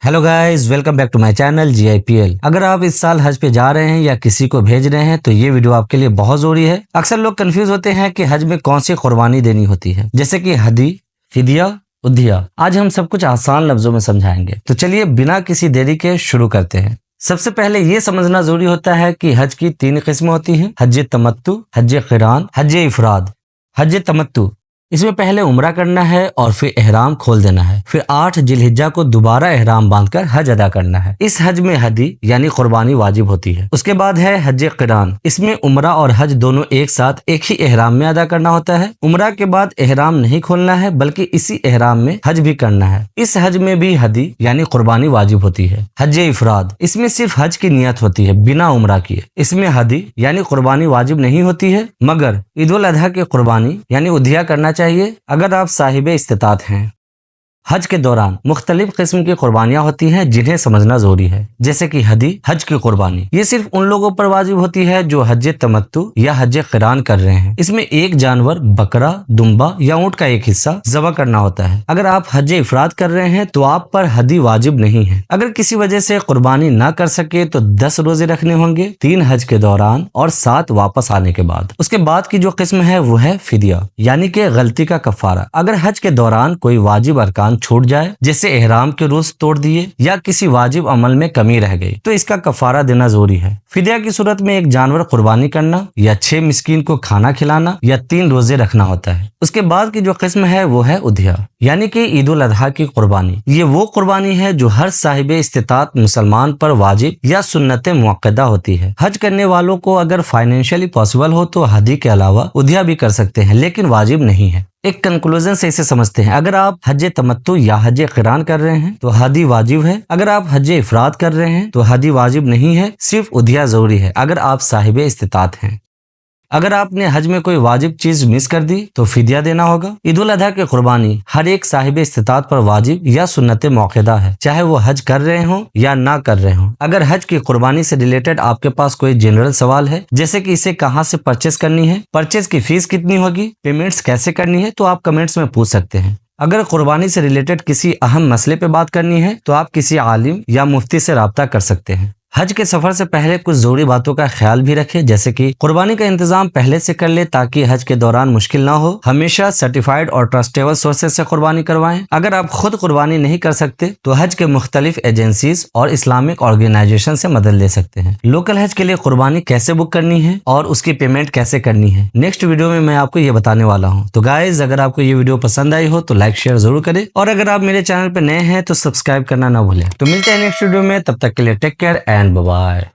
Hello guys, welcome back to my channel GIPL। अगर आप इस साल हज पे जा रहे हैं या किसी को भेज रहे हैं तो ये वीडियो आपके लिए बहुत जरूरी है। अक्सर लोग कंफ्यूज होते हैं कि हज में कौन सी कुर्बानी देनी होती है, जैसे कि हदी, फिदिया, उद्हिया। आज हम सब कुछ आसान लफ्जों में समझाएंगे, तो चलिए बिना किसी देरी के शुरू करते हैं। सबसे पहले ये समझना जरूरी होता है कि हज की 3 किस्में होती हैं: हज तमत्तु, हज क़िरान, हज इफराद। हज तमत्तु, इसमें पहले उम्रा करना है और फिर एहराम खोल देना है, फिर 8 जिलहिज्जा को दोबारा एहराम बांधकर हज अदा करना है। इस हज में हदी यानी कुर्बानी वाजिब होती है। उसके बाद है हज क़िरान। इसमें उम्रा और हज दोनों एक साथ एक ही एहराम में अदा करना होता है। उम्रा के बाद एहराम नहीं खोलना है, बल्कि इसी एहराम में हज भी करना है। इस हज में भी हदी यानी कुर्बानी वाजिब होती है। हज इफराद, इसमें सिर्फ हज की नियत होती है बिना उम्रा किए। इसमें हदी यानी कुर्बानी वाजिब नहीं होती है, मगर ईद उल अजहा की कुर्बानी यानी उद्हिया करना चाहिए अगर आप साहिब इस्तिताअत हैं। हज के दौरान मुख्तलिफ किस्म की कुर्बानियां होती हैं जिन्हें समझना जरूरी है, जैसे कि हदी, हज की कुर्बानी। ये सिर्फ उन लोगों पर वाजिब होती है जो हज तमत्तु या हज क़िरान कर रहे हैं। इसमें एक जानवर, बकरा, दुम्बा या ऊंट का एक हिस्सा ज़बह करना होता है। अगर आप हज इफराद कर रहे हैं तो आप पर हदी वाजिब नहीं है। अगर किसी वजह से कुर्बानी ना कर सके तो 10 रोजे रखने होंगे, 3 हज के दौरान और 7 वापस आने के बाद। उसके बाद की जो किस्म है वो है फिदिया, यानी कि गलती का कफारा। अगर हज के दौरान कोई वाजिब अरकान छूट जाए, जैसे एहराम के रोज तोड़ दिए या किसी वाजिब अमल में कमी रह गई, तो इसका कफारा देना जरूरी है। फिदिया की सूरत में एक जानवर कुर्बानी करना या 6 मिस्कीन को खाना खिलाना या 3 रोजे रखना होता है। उसके बाद की जो किस्म है वो है उद्हिया, यानी कि ईद उल अजहा की कुर्बानी। ये वो कुर्बानी है जो हर साहिब इस्तिताअत मुसलमान पर वाजिब या सुन्नत मुअक्कदा होती है। हज करने वालों को अगर फाइनेंशियली पॉसिबल हो तो हदी के अलावा उद्हिया भी कर सकते हैं, लेकिन वाजिब नहीं है। एक कंक्लूजन से इसे समझते हैं। अगर आप हज तमत्तु या हज क़िरान कर रहे हैं तो हदी वाजिब है। अगर आप हज इफराद कर रहे हैं तो हदी वाजिब नहीं है, सिर्फ उद्हिया जरूरी है अगर आप साहिब इस्तिताअत हैं। अगर आपने हज में कोई वाजिब चीज मिस कर दी तो फिदिया देना होगा। ईद उल अजहा की कुर्बानी हर एक साहिब इस्तिताअत पर वाजिब या सुन्नत मुअक्कदा है, चाहे वो हज कर रहे हो या ना कर रहे हो। अगर हज की कुर्बानी से रिलेटेड आपके पास कोई जनरल सवाल है, जैसे कि इसे कहाँ से परचेस करनी है, परचेस की फीस कितनी होगी, पेमेंट्स कैसे करनी है, तो आप कमेंट्स में पूछ सकते हैं। अगर कुर्बानी से रिलेटेड किसी अहम मसले पे बात करनी है तो आप किसी आलिम या मुफ्ती से राब्ता कर सकते हैं। हज के सफर से पहले कुछ जरूरी बातों का ख्याल भी रखें, जैसे कि कुर्बानी का इंतजाम पहले से कर ले ताकि हज के दौरान मुश्किल ना हो। हमेशा सर्टिफाइड और ट्रस्टेबल सोर्सेज से कुर्बानी करवाएं। अगर आप खुद कुर्बानी नहीं कर सकते तो हज के मुख्तलिफ एजेंसीज और इस्लामिक ऑर्गेनाइजेशन से मदद ले सकते हैं। लोकल हज के लिए कुर्बानी कैसे बुक करनी है और उसकी पेमेंट कैसे करनी है, नेक्स्ट वीडियो में मैं आपको ये बताने वाला हूँ। तो गाइज, अगर आपको ये वीडियो पसंद आई हो तो लाइक शेयर जरूर करें, और अगर आप मेरे चैनल पर नए हैं तो सब्सक्राइब करना ना भूलें। तो मिलते हैं नेक्स्ट वीडियो में, तब तक के लिए take care and bye bye.